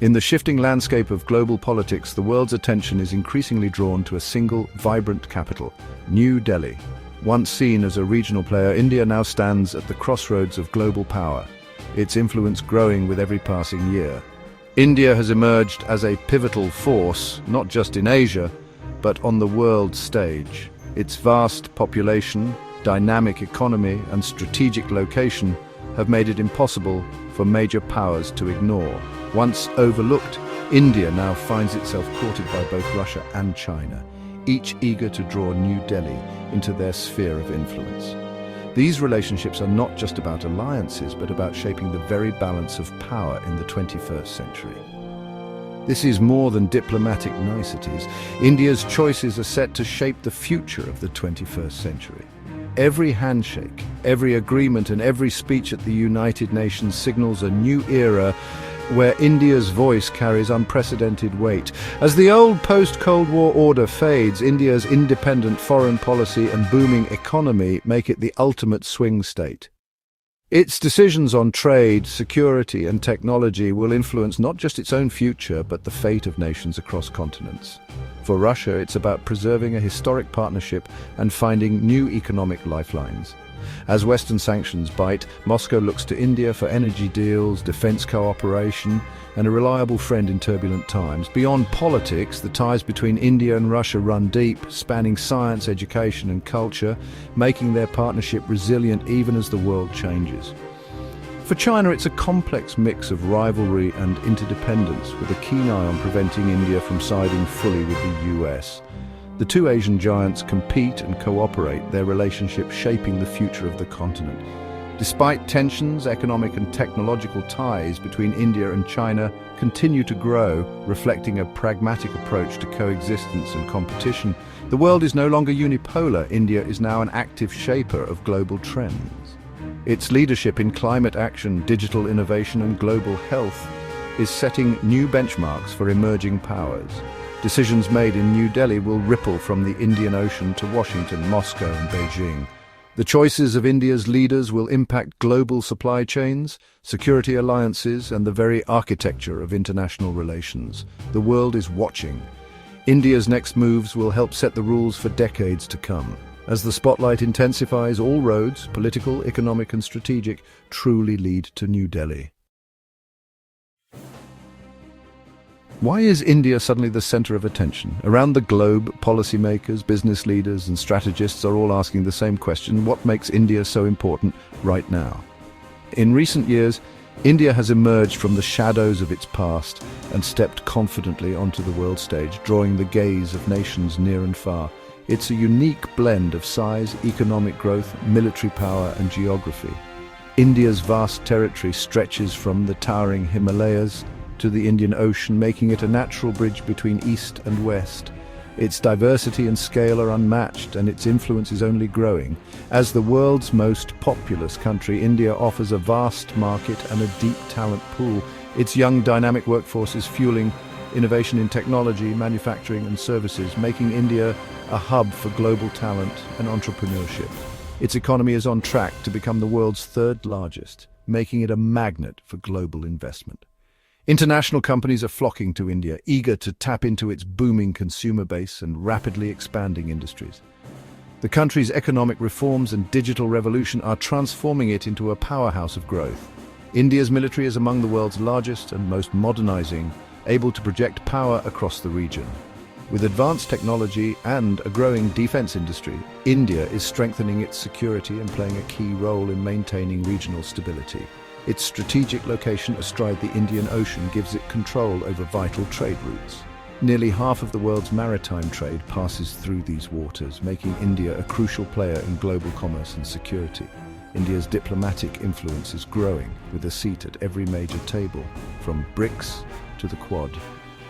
In the shifting landscape of global politics, the world's attention is increasingly drawn to a single, vibrant capital, New Delhi. Once seen as a regional player, India now stands at the crossroads of global power, its influence growing with every passing year. India has emerged as a pivotal force, not just in Asia, but on the world stage. Its vast population, dynamic economy, and strategic location have made it impossible for major powers to ignore. Once overlooked, India now finds itself courted by both Russia and China, each eager to draw New Delhi into their sphere of influence. These relationships are not just about alliances, but about shaping the very balance of power in the 21st century. This is more than diplomatic niceties. India's choices are set to shape the future of the 21st century. Every handshake, every agreement, and every speech at the United Nations signals a new era where India's voice carries unprecedented weight. As the old post-Cold War order fades, India's independent foreign policy and booming economy make it the ultimate swing state. Its decisions on trade, security, and technology will influence not just its own future, but the fate of nations across continents. For Russia, it's about preserving a historic partnership and finding new economic lifelines. As Western sanctions bite, Moscow looks to India for energy deals, defense cooperation, and a reliable friend in turbulent times. Beyond politics, the ties between India and Russia run deep, spanning science, education, and culture, making their partnership resilient even as the world changes. For China, it's a complex mix of rivalry and interdependence, with a keen eye on preventing India from siding fully with the US. The two Asian giants compete and cooperate, their relationship shaping the future of the continent. Despite tensions, economic and technological ties between India and China continue to grow, reflecting a pragmatic approach to coexistence and competition. The world is no longer unipolar. India is now an active shaper of global trends. Its leadership in climate action, digital innovation, and global health is setting new benchmarks for emerging powers. Decisions made in New Delhi will ripple from the Indian Ocean to Washington, Moscow, and Beijing. The choices of India's leaders will impact global supply chains, security alliances, and the very architecture of international relations. The world is watching. India's next moves will help set the rules for decades to come. As the spotlight intensifies, all roads, political, economic, and strategic, truly lead to New Delhi. Why is India suddenly the center of attention? Around the globe, policymakers, business leaders, and strategists are all asking the same question: what makes India so important right now? In recent years, India has emerged from the shadows of its past and stepped confidently onto the world stage, drawing the gaze of nations near and far. It's a unique blend of size, economic growth, military power, and geography. India's vast territory stretches from the towering Himalayas to the Indian Ocean, making it a natural bridge between East and West. Its diversity and scale are unmatched, and its influence is only growing. As the world's most populous country, India offers a vast market and a deep talent pool. Its young, dynamic workforce is fueling innovation in technology, manufacturing, and services, making India a hub for global talent and entrepreneurship. Its economy is on track to become the world's third largest, making it a magnet for global investment. International companies are flocking to India, eager to tap into its booming consumer base and rapidly expanding industries. The country's economic reforms and digital revolution are transforming it into a powerhouse of growth. India's military is among the world's largest and most modernizing, able to project power across the region. With advanced technology and a growing defense industry, India is strengthening its security and playing a key role in maintaining regional stability. Its strategic location astride the Indian Ocean gives it control over vital trade routes. Nearly half of the world's maritime trade passes through these waters, making India a crucial player in global commerce and security. India's diplomatic influence is growing, with a seat at every major table, from BRICS to the Quad.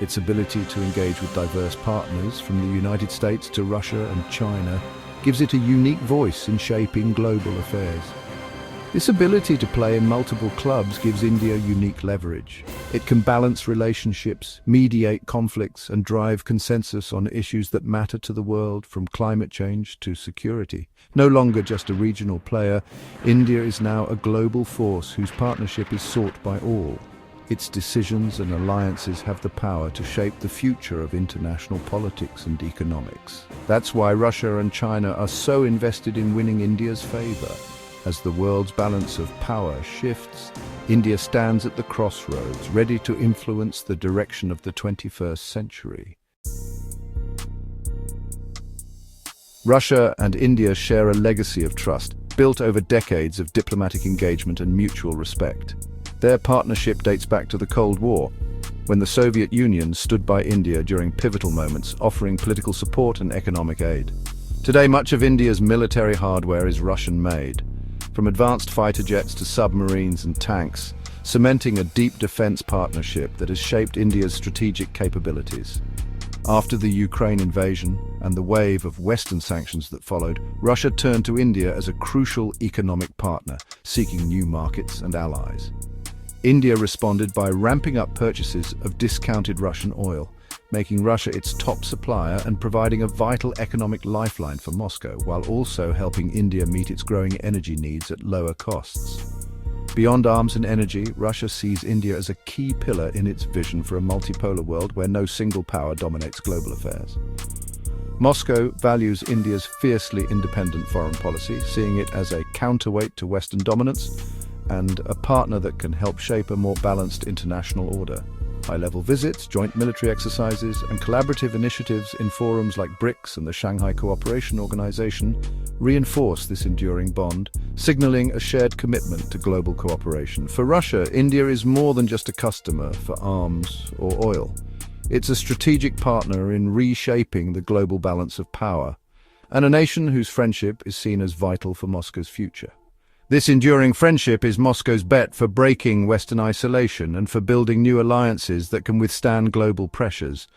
Its ability to engage with diverse partners, from the United States to Russia and China, gives it a unique voice in shaping global affairs. This ability to play in multiple clubs gives India unique leverage. It can balance relationships, mediate conflicts, and drive consensus on issues that matter to the world, from climate change to security. No longer just a regional player, India is now a global force whose partnership is sought by all. Its decisions and alliances have the power to shape the future of international politics and economics. That's why Russia and China are so invested in winning India's favor. As the world's balance of power shifts, India stands at the crossroads, ready to influence the direction of the 21st century. Russia and India share a legacy of trust, built over decades of diplomatic engagement and mutual respect. Their partnership dates back to the Cold War, when the Soviet Union stood by India during pivotal moments, offering political support and economic aid. Today, much of India's military hardware is Russian-made, from advanced fighter jets to submarines and tanks, cementing a deep defense partnership that has shaped India's strategic capabilities. After the Ukraine invasion and the wave of Western sanctions that followed, Russia turned to India as a crucial economic partner, seeking new markets and allies. India responded by ramping up purchases of discounted Russian oil, making Russia its top supplier and providing a vital economic lifeline for Moscow, while also helping India meet its growing energy needs at lower costs. Beyond arms and energy, Russia sees India as a key pillar in its vision for a multipolar world where no single power dominates global affairs. Moscow values India's fiercely independent foreign policy, seeing it as a counterweight to Western dominance and a partner that can help shape a more balanced international order. High-level visits, joint military exercises, and collaborative initiatives in forums like BRICS and the Shanghai Cooperation Organization reinforce this enduring bond, signaling a shared commitment to global cooperation. For Russia, India is more than just a customer for arms or oil. It's a strategic partner in reshaping the global balance of power, and a nation whose friendship is seen as vital for Moscow's future. This enduring friendship is Moscow's bet for breaking Western isolation and for building new alliances that can withstand global pressures.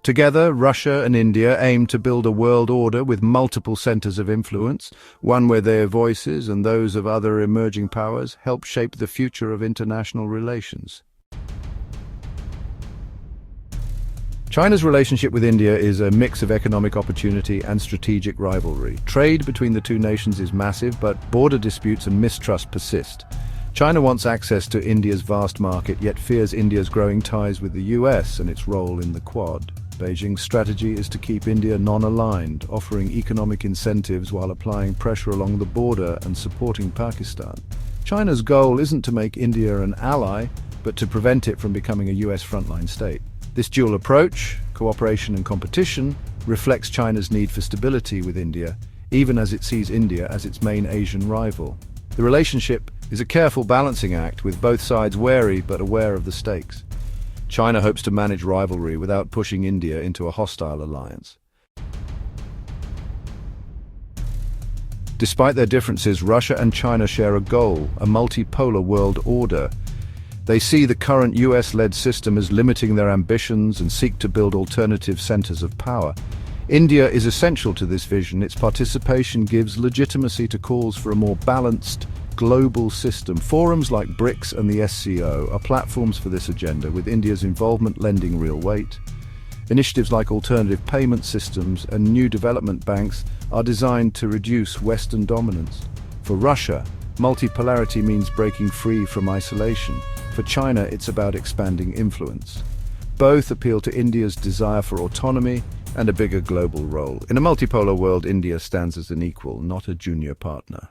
Together, Russia and India aim to build a world order with multiple centers of influence, one where their voices and those of other emerging powers help shape the future of international relations. China's relationship with India is a mix of economic opportunity and strategic rivalry. Trade between the two nations is massive, but border disputes and mistrust persist. China wants access to India's vast market, yet fears India's growing ties with the US and its role in the Quad. Beijing's strategy is to keep India non-aligned, offering economic incentives while applying pressure along the border and supporting Pakistan. China's goal isn't to make India an ally, but to prevent it from becoming a US frontline state. This dual approach, cooperation and competition, reflects China's need for stability with India, even as it sees India as its main Asian rival. The relationship is a careful balancing act, with both sides wary but aware of the stakes. China hopes to manage rivalry without pushing India into a hostile alliance. Despite their differences, Russia and China share a goal, a multipolar world order. They see the current US-led system as limiting their ambitions and seek to build alternative centers of power. India is essential to this vision. Its participation gives legitimacy to calls for a more balanced, global system. Forums like BRICS and the SCO are platforms for this agenda, with India's involvement lending real weight. Initiatives like alternative payment systems and new development banks are designed to reduce Western dominance. For Russia, multipolarity means breaking free from isolation. For China, it's about expanding influence. Both appeal to India's desire for autonomy and a bigger global role. In a multipolar world, India stands as an equal, not a junior partner.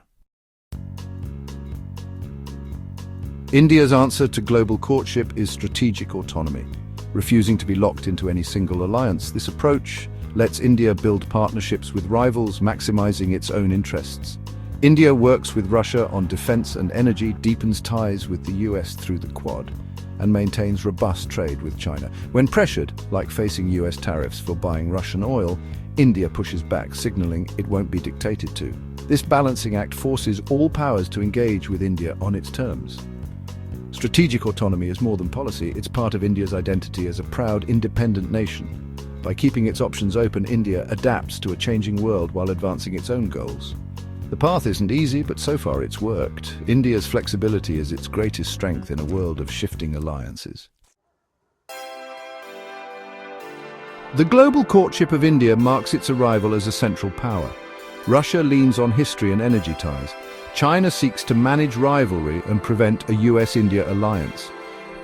India's answer to global courtship is strategic autonomy, refusing to be locked into any single alliance. This approach lets India build partnerships with rivals, maximizing its own interests. India works with Russia on defense and energy, deepens ties with the US through the Quad, and maintains robust trade with China. When pressured, like facing US tariffs for buying Russian oil, India pushes back, signaling it won't be dictated to. This balancing act forces all powers to engage with India on its terms. Strategic autonomy is more than policy, it's part of India's identity as a proud, independent nation. By keeping its options open, India adapts to a changing world while advancing its own goals. The path isn't easy, but so far it's worked. India's flexibility is its greatest strength in a world of shifting alliances. The global courtship of India marks its arrival as a central power. Russia leans on history and energy ties. China seeks to manage rivalry and prevent a US-India alliance.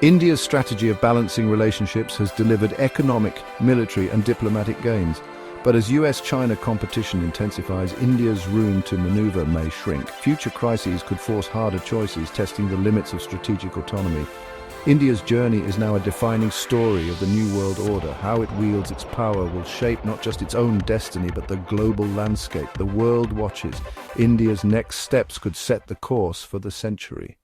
India's strategy of balancing relationships has delivered economic, military and diplomatic gains. But as US-China competition intensifies, India's room to maneuver may shrink. Future crises could force harder choices, testing the limits of strategic autonomy. India's journey is now a defining story of the New World Order. How it wields its power will shape not just its own destiny, but the global landscape. The world watches. India's next steps could set the course for the century.